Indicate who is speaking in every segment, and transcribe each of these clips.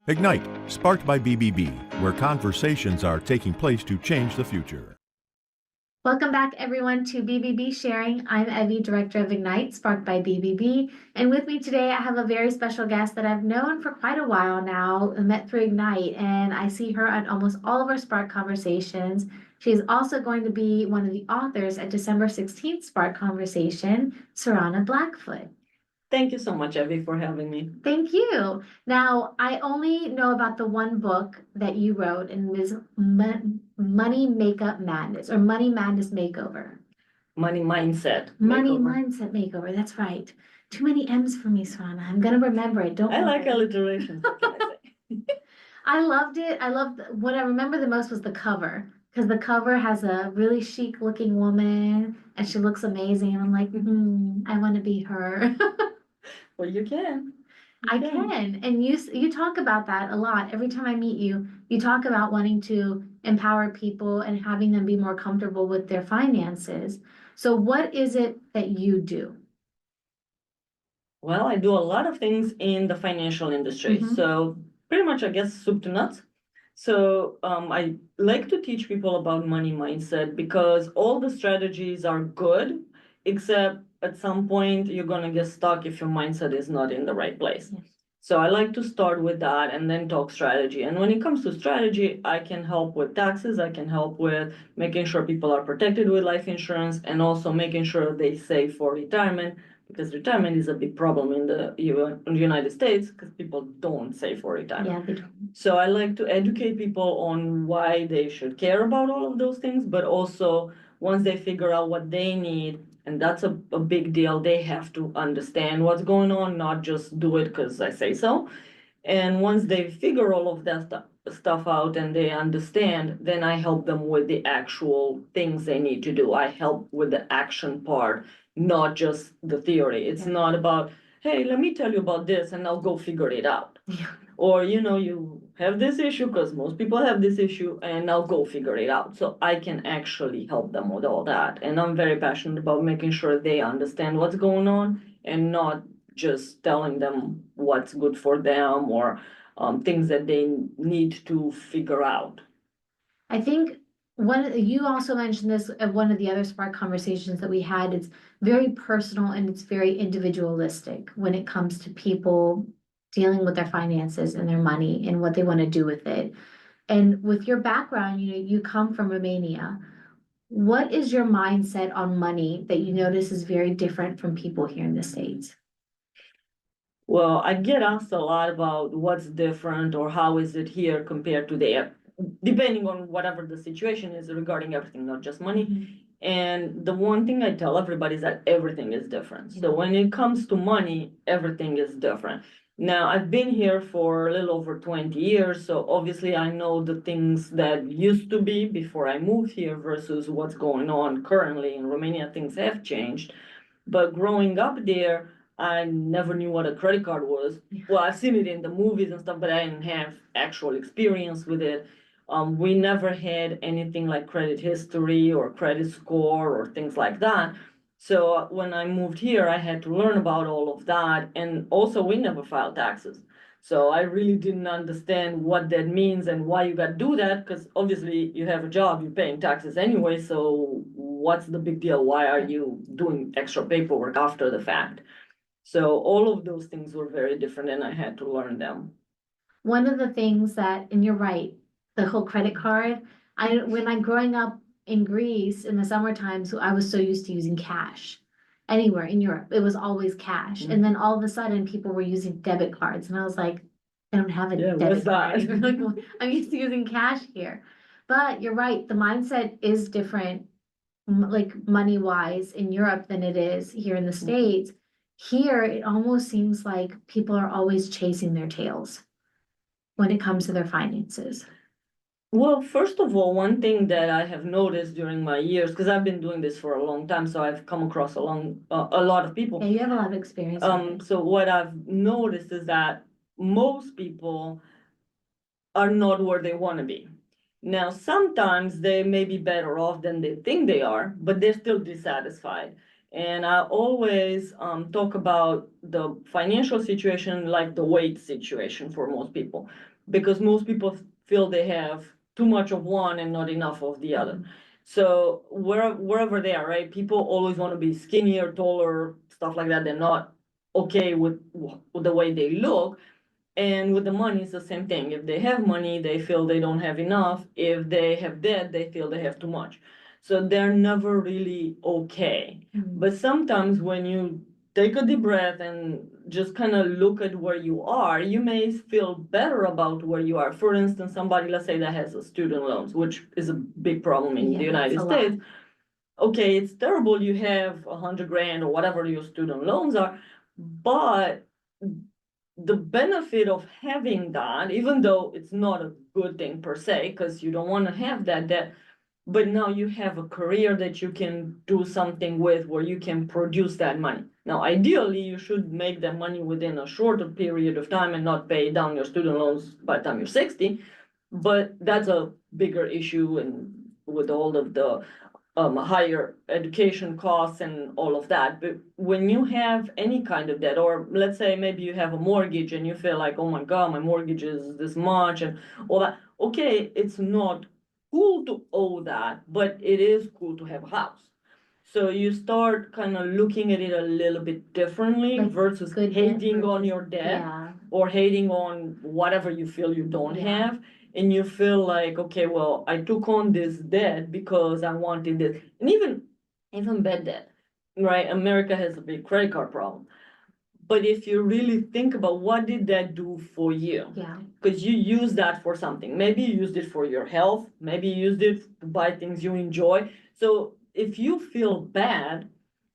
Speaker 1: Ignite, sparked by BBB, where conversations are taking place to change the future.
Speaker 2: Welcome back, everyone, to BBB Sharing. I'm Evie, Director of Ignite, sparked by BBB. And with me today, I have a very special guest that I've known for quite a while now, met through Ignite, and I see her at almost all of our Spark conversations. She's also going to be one of the authors at December 16th Spark Conversation, Sorana Blackfoot.
Speaker 3: Thank you so much, Evie, for having me.
Speaker 2: Thank you. Now, I only know about the one book that you wrote, and it is Money Makeup Madness, or Money Madness Makeover.
Speaker 3: Money Mindset
Speaker 2: Money
Speaker 3: Makeover.
Speaker 2: Mindset Makeover. That's right. Too many M's for me, Sorana. I'm gonna remember it. Don't
Speaker 3: I like
Speaker 2: worry.
Speaker 3: alliteration. What can I say?
Speaker 2: I loved it. What I remember the most was the cover, because the cover has a really chic looking woman and she looks amazing. And I'm like, I want to be her.
Speaker 3: Well, you can.
Speaker 2: I can. And you talk about that a lot. Every time I meet you, you talk about wanting to empower people and having them be more comfortable with their finances. So what is it that you do?
Speaker 3: Well, I do a lot of things in the financial industry.
Speaker 2: Mhm.
Speaker 3: So pretty much, I guess, soup to nuts. So I like to teach people about money mindset because all the strategies are good, except at some point you're gonna get stuck if your mindset is not in the right place.
Speaker 2: Yes.
Speaker 3: So I like to start with that and then talk strategy. And when it comes to strategy, I can help with taxes. I can help with making sure people are protected with life insurance and also making sure they save for retirement because retirement is a big problem in the United States because people don't save for retirement.
Speaker 2: Yeah, they don't.
Speaker 3: So I like to educate people on why they should care about all of those things, but also once they figure out what they need, and that's a big deal, they have to understand what's going on, not just do it because I say so. And once they figure all of that stuff out and they understand, then I help them with the actual things they need to do. I help with the action part, not just the theory. It's not about, hey, let me tell you about this and I'll go figure it out.
Speaker 2: Yeah.
Speaker 3: Or, you have this issue because most people have this issue and I'll go figure it out. So I can actually help them with all that. And I'm very passionate about making sure they understand what's going on and not just telling them what's good for them or things that they need to figure out.
Speaker 2: I think you also mentioned this at one of the other Spark conversations that we had. It's very personal and it's very individualistic when it comes to people dealing with their finances and their money and what they want to do with it. And with your background, you come from Romania. What is your mindset on money that you notice is very different from people here in the States?
Speaker 3: Well, I get asked a lot about what's different or how is it here compared to there, depending on whatever the situation is regarding everything, not just money.
Speaker 2: Mm-hmm.
Speaker 3: And the one thing I tell everybody is that everything is different. So when it comes to money, everything is different. Now, I've been here for a little over 20 years, so obviously I know the things that used to be before I moved here versus what's going on currently in Romania. Things have changed. But growing up there, I never knew what a credit card was. Well, I've seen it in the movies and stuff, but I didn't have actual experience with it. We never had anything like credit history or credit score or things like that. So when I moved here, I had to learn about all of that. And also, we never filed taxes. So I really didn't understand what that means and why you got to do that, because obviously you have a job, you're paying taxes anyway. So what's the big deal? Why are you doing extra paperwork after the fact? So all of those things were very different and I had to learn them.
Speaker 2: One of the things that, and you're right, the whole credit card, when I growing up in Greece in the summer times, I was so used to using cash. Anywhere in Europe, it was always cash. And then all of a sudden people were using debit cards. And I was like, I don't have a debit card. Like, well, I'm used to using cash here. But you're right, the mindset is different, like money wise in Europe than it is here in the States. Here, it almost seems like people are always chasing their tails when it comes to their finances.
Speaker 3: Well, first of all, one thing that I have noticed during my years, because I've been doing this for a long time, so I've come across a lot of people.
Speaker 2: Yeah, you have a lot of experience with it.
Speaker 3: So what I've noticed is that most people are not where they want to be. Now, sometimes they may be better off than they think they are, but they're still dissatisfied. And I always talk about the financial situation like the weight situation for most people. because most people feel they have too much of one and not enough of the other. So wherever they are, right? People always want to be skinnier, taller, stuff like that. They're not okay with the way they look. And with the money, it's the same thing. If they have money, they feel they don't have enough. If they have debt, they feel they have too much. So they're never really okay. But sometimes when you take a deep breath and just kind of look at where you are, you may feel better about where you are. For instance, somebody, let's say, that has a student loans, which is a big problem in the United States. Okay, it's terrible you have 100 grand or whatever your student loans are, but the benefit of having that, even though it's not a good thing per se, because you don't want to have that debt, but now you have a career that you can do something with where you can produce that money. Now, ideally, you should make that money within a shorter period of time and not pay down your student loans by the time you're 60. But that's a bigger issue, and with all of the higher education costs and all of that. But when you have any kind of debt, or let's say maybe you have a mortgage and you feel like, oh my God, my mortgage is this much and all that. Okay, it's not cool to owe that, but it is cool to have a house. So you start kind of looking at it a little bit differently,
Speaker 2: Like
Speaker 3: versus
Speaker 2: good debt
Speaker 3: hating on
Speaker 2: versus-
Speaker 3: your debt
Speaker 2: Yeah.
Speaker 3: or hating on whatever you feel you don't
Speaker 2: Yeah.
Speaker 3: have. And you feel like, okay, well, I took on this debt because I wanted this. And even bad debt, right? America has a big credit card problem. But if you really think about what did that do for you?
Speaker 2: Yeah.
Speaker 3: Because you use that for something. Maybe you used it for your health. Maybe you used it to buy things you enjoy. So if you feel bad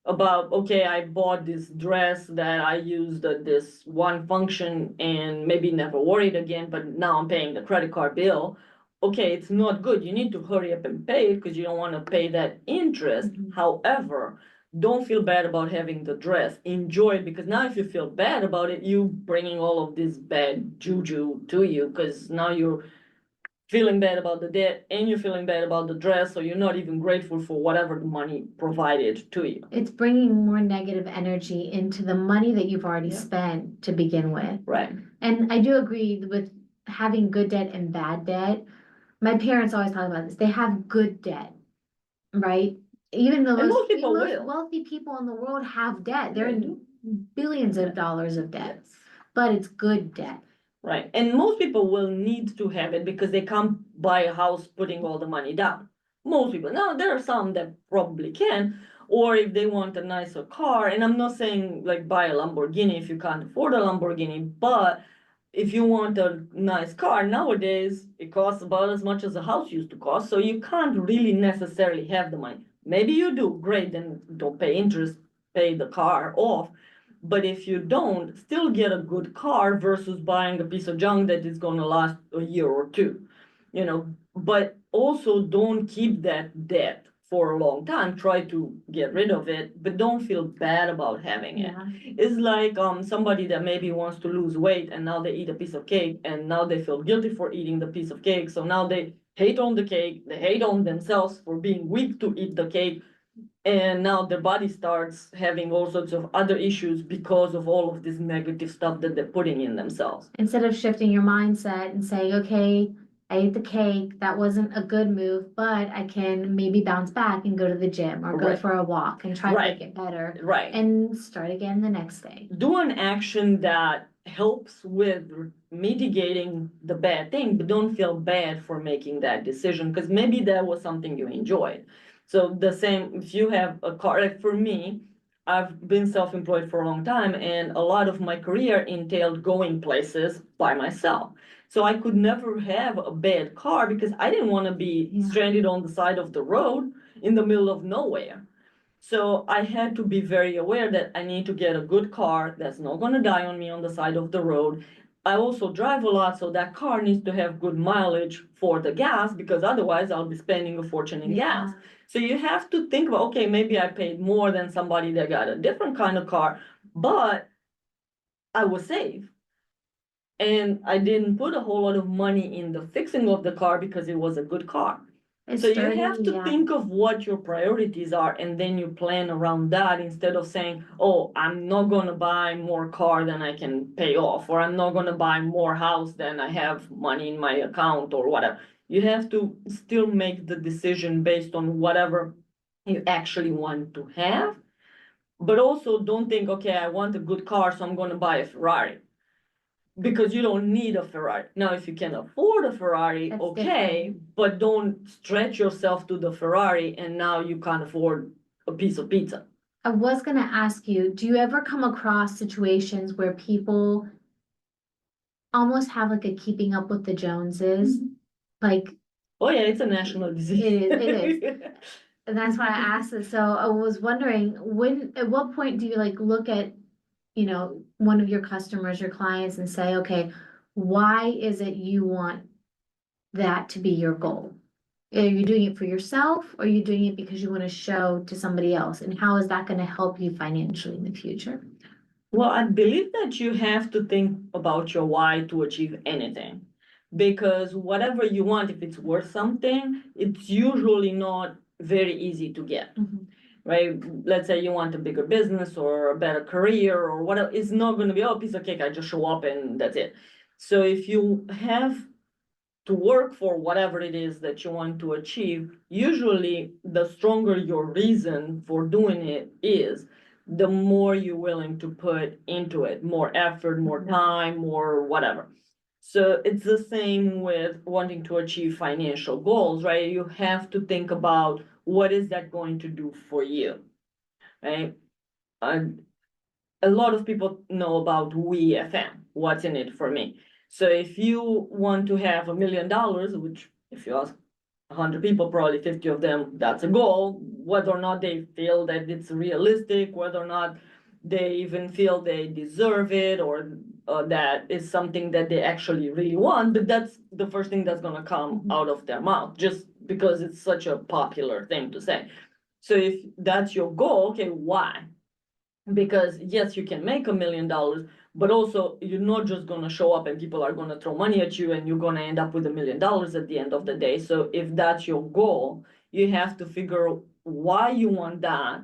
Speaker 3: about, okay, I bought this dress that I used at this one function and maybe never wore it again, but now I'm paying the credit card bill. Okay, it's not good. You need to hurry up and pay it because you don't want to pay that interest. However, don't feel bad about having the dress. Enjoy it, because now if you feel bad about it, you bringing all of this bad juju to you, because now you're feeling bad about the debt and you're feeling bad about the dress, so you're not even grateful for whatever the money provided to you.
Speaker 2: It's bringing more negative energy into the money that you've already spent to begin with.
Speaker 3: Right.
Speaker 2: And I do agree with having good debt and bad debt. My parents always talk about this. They have good debt, right? Even the
Speaker 3: And most
Speaker 2: most
Speaker 3: people will.
Speaker 2: wealthy people in the world have debt. They're
Speaker 3: They
Speaker 2: in
Speaker 3: do.
Speaker 2: billions of dollars of debt, but it's good debt.
Speaker 3: Right. And most people will need to have it because they can't buy a house putting all the money down. Most people. Now, there are some that probably can, or if they want a nicer car. And I'm not saying like buy a Lamborghini if you can't afford a Lamborghini, but if you want a nice car nowadays, it costs about as much as a house used to cost. So you can't really necessarily have the money. Maybe you do, great, then don't pay interest, pay the car off. But if you don't, still get a good car versus buying a piece of junk that is going to last a year or two, But also don't keep that debt for a long time. Try to get rid of it, but don't feel bad about having it.
Speaker 2: Yeah.
Speaker 3: It's like somebody that maybe wants to lose weight and now they eat a piece of cake and now they feel guilty for eating the piece of cake. So now they hate on the cake, they hate on themselves for being weak to eat the cake. And now their body starts having all sorts of other issues because of all of this negative stuff that they're putting in themselves.
Speaker 2: Instead of shifting your mindset and saying, okay, I ate the cake, that wasn't a good move, but I can maybe bounce back and go to the gym or go
Speaker 3: Right.
Speaker 2: for a walk and try to
Speaker 3: Right.
Speaker 2: make it better
Speaker 3: Right.
Speaker 2: and start again the next day.
Speaker 3: Do an action that helps with mitigating the bad thing, but don't feel bad for making that decision because maybe that was something you enjoyed. So the same, if you have a car, like for me, I've been self-employed for a long time, and a lot of my career entailed going places by myself. So I could never have a bad car because I didn't want to be stranded on the side of the road in the middle of nowhere. So I had to be very aware that I need to get a good car that's not going to die on me on the side of the road. I also drive a lot, so that car needs to have good mileage for the gas because otherwise I'll be spending a fortune in gas. So you have to think about, okay, maybe I paid more than somebody that got a different kind of car, but I was safe. And I didn't put a whole lot of money in the fixing of the car because it was a good car.
Speaker 2: It's
Speaker 3: So you
Speaker 2: starting,
Speaker 3: have to
Speaker 2: yeah.
Speaker 3: think of what your priorities are, and then you plan around that instead of saying, oh, I'm not gonna buy more car than I can pay off, or I'm not gonna buy more house than I have money in my account or whatever. You have to still make the decision based on whatever you actually want to have. But also don't think, okay, I want a good car, so I'm gonna buy a Ferrari. Because you don't need a Ferrari. Now, if you can afford a Ferrari,
Speaker 2: That's
Speaker 3: okay,
Speaker 2: different.
Speaker 3: but don't stretch yourself to the Ferrari and now you can't afford a piece of pizza.
Speaker 2: I was gonna ask you, do you ever come across situations where people almost have like a keeping up with the Joneses? Like,
Speaker 3: Oh yeah, it's a national disease.
Speaker 2: it is. And that's why I asked it. So I was wondering, at what point do you like look at, one of your customers, your clients and say, okay, why is it you want that to be your goal? Are you doing it for yourself or are you doing it because you want to show to somebody else? And how is that going to help you financially in the future?
Speaker 3: Well, I believe that you have to think about your why to achieve anything. Because whatever you want, if it's worth something, it's usually not very easy to get.
Speaker 2: Mhm.
Speaker 3: Right? Let's say you want a bigger business or a better career or whatever, it's not going to be, oh, piece of cake, I just show up and that's it. So if you have to work for whatever it is that you want to achieve, usually the stronger your reason for doing it is, the more you're willing to put into it, more effort, more time, more whatever. So it's the same with wanting to achieve financial goals, right? You have to think about what is that going to do for you, right? A lot of people know about We FM, what's in it for me. So if you want to have $1 million, which if you ask 100 people, probably 50 of them, that's a goal, whether or not they feel that it's realistic, whether or not they even feel they deserve it, or that is something that they actually really want, but that's the first thing that's going to come out of their mouth, just because it's such a popular thing to say. So if that's your goal, okay, why? Because yes, you can make $1 million, but also you're not just gonna show up and people are gonna throw money at you and you're gonna end up with $1 million at the end of the day. So if that's your goal, you have to figure out why you want that.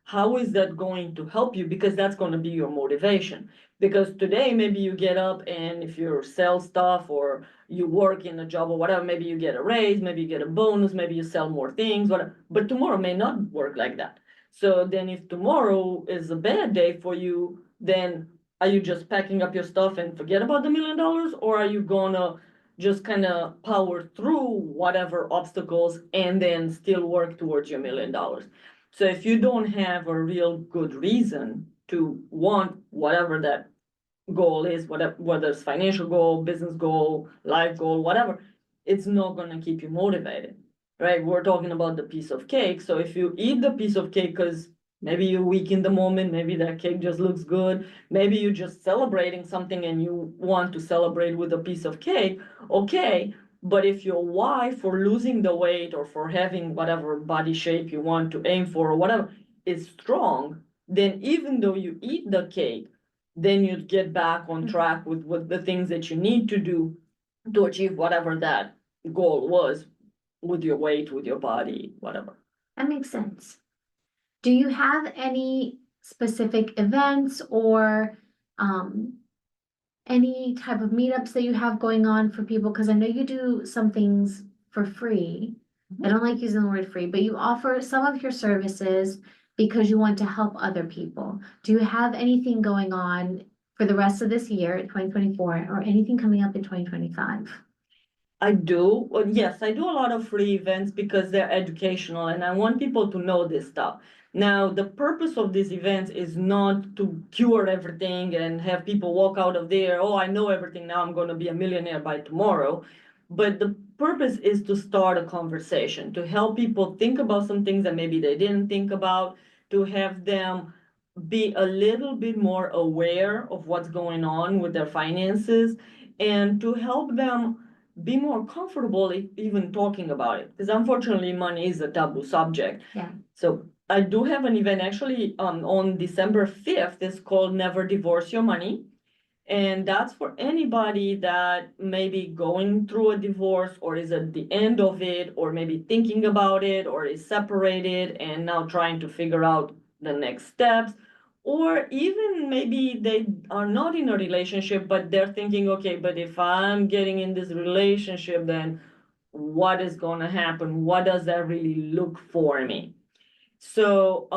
Speaker 3: How is that going to help you? Because that's gonna be your motivation. Because today maybe you get up and if you sell stuff or you work in a job or whatever, maybe you get a raise, maybe you get a bonus, maybe you sell more things, whatever. But tomorrow may not work like that. So then if tomorrow is a bad day for you, then are you just packing up your stuff and forget about the $1 million? Or are you gonna just kind of power through whatever obstacles and then still work towards your $1 million? So if you don't have a real good reason to want whatever that goal is, whether it's financial goal, business goal, life goal, whatever, it's not gonna keep you motivated, right? We're talking about the piece of cake. So if you eat the piece of cake because maybe you're weak in the moment, maybe that cake just looks good, maybe you're just celebrating something and you want to celebrate with a piece of cake, okay. But if your why for losing the weight or for having whatever body shape you want to aim for or whatever is strong, then even though you eat the cake, then you'd get back on track with the things that you need to do to achieve whatever that goal was with your weight, with your body, whatever.
Speaker 2: That makes sense. Do you have any specific events or any type of meetups that you have going on for people? Because I know you do some things for free. I don't like using the word free, but you offer some of your services because you want to help other people. Do you have anything going on for the rest of this year, 2024, or anything coming up in 2025?
Speaker 3: I do. Well, yes, I do a lot of free events because they're educational and I want people to know this stuff. Now, the purpose of these events is not to cure everything and have people walk out of there, oh, I know everything now, I'm going to be a millionaire by tomorrow. But the purpose is to start a conversation, to help people think about some things that maybe they didn't think about, to have them be a little bit more aware of what's going on with their finances, and to help them be more comfortable even talking about it. Because unfortunately, money is a taboo subject.
Speaker 2: Yeah.
Speaker 3: So I do have an event actually on December 5th. It's called Never Divorce Your Money. And that's for anybody that may be going through a divorce or is at the end of it, or maybe thinking about it, or is separated and now trying to figure out the next steps. Or even maybe they are not in a relationship, but they're thinking, okay, but if I'm getting in this relationship, then what is going to happen? What does that really look like for me? So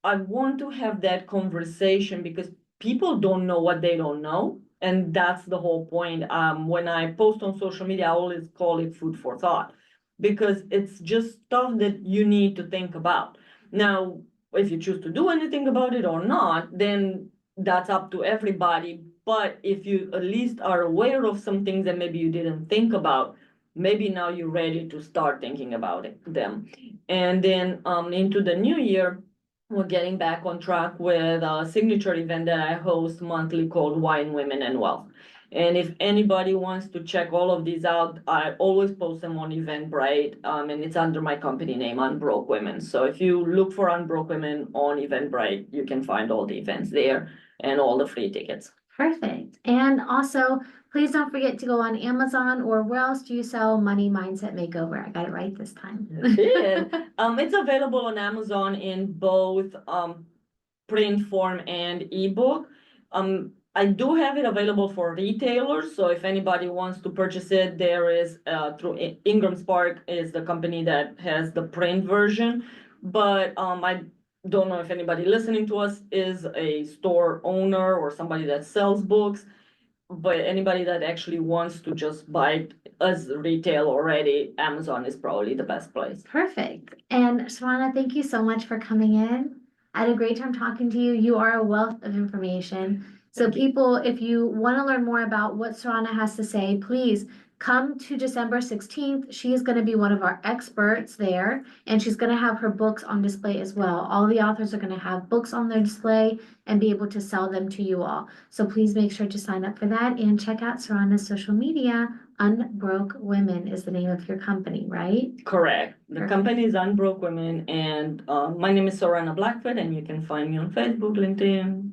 Speaker 3: I want to have that conversation because people don't know what they don't know. And that's the whole point. When I post on social media, I always call it food for thought because it's just stuff that you need to think about. Now, if you choose to do anything about it or not, then that's up to everybody. But if you at least are aware of some things that maybe you didn't think about, maybe now you're ready to start thinking about them. And then into the new year, we're getting back on track with a signature event that I host monthly called Wine, Women, and Wealth. And if anybody wants to check all of these out, I always post them on Eventbrite, and it's under my company name, Unbroke Women. So if you look for Unbroke Women on Eventbrite, you can find all the events there and all the free tickets.
Speaker 2: Perfect. And also, please don't forget to go on Amazon, or where else do you sell Money Mindset Makeover? I got it right this time.
Speaker 3: It's available on Amazon in both print form and ebook. I do have it available for retailers, so if anybody wants to purchase it, there is through Ingram Spark is the company that has the print version. But I don't know if anybody listening to us is a store owner or somebody that sells books. But anybody that actually wants to just buy it as retail already, Amazon is probably the best place.
Speaker 2: Perfect. And Sorana, thank you so much for coming in. I had a great time talking to you. You are a wealth of information. So people, if you want to learn more about what Sorana has to say, please come to December 16th. She is going to be one of our experts there, and she's going to have her books on display as well. All the authors are going to have books on their display and be able to sell them to you all. So please make sure to sign up for that and check out Sorana's social media. Unbroke Women is the name of your company, right?
Speaker 3: Correct. The
Speaker 2: Perfect.
Speaker 3: company is Unbroke Women, and my name is Sorana Blackfoot, and you can find me on Facebook, LinkedIn,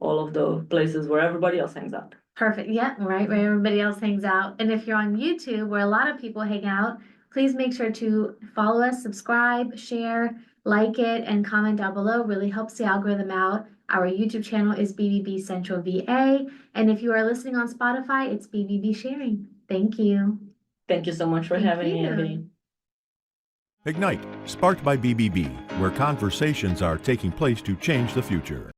Speaker 3: all of the places where everybody else hangs out.
Speaker 2: Perfect. Yeah, right where everybody else hangs out. And if you're on YouTube, where a lot of people hang out, please make sure to follow us, subscribe, share, like it, and comment down below. Really helps the algorithm out. Our YouTube channel is BBB Central VA. And if you are listening on Spotify, it's BBB Sharing. Thank you.
Speaker 3: Thank you so much for having me, Abby.
Speaker 1: Ignite, sparked by BBB, where conversations are taking place to change the future.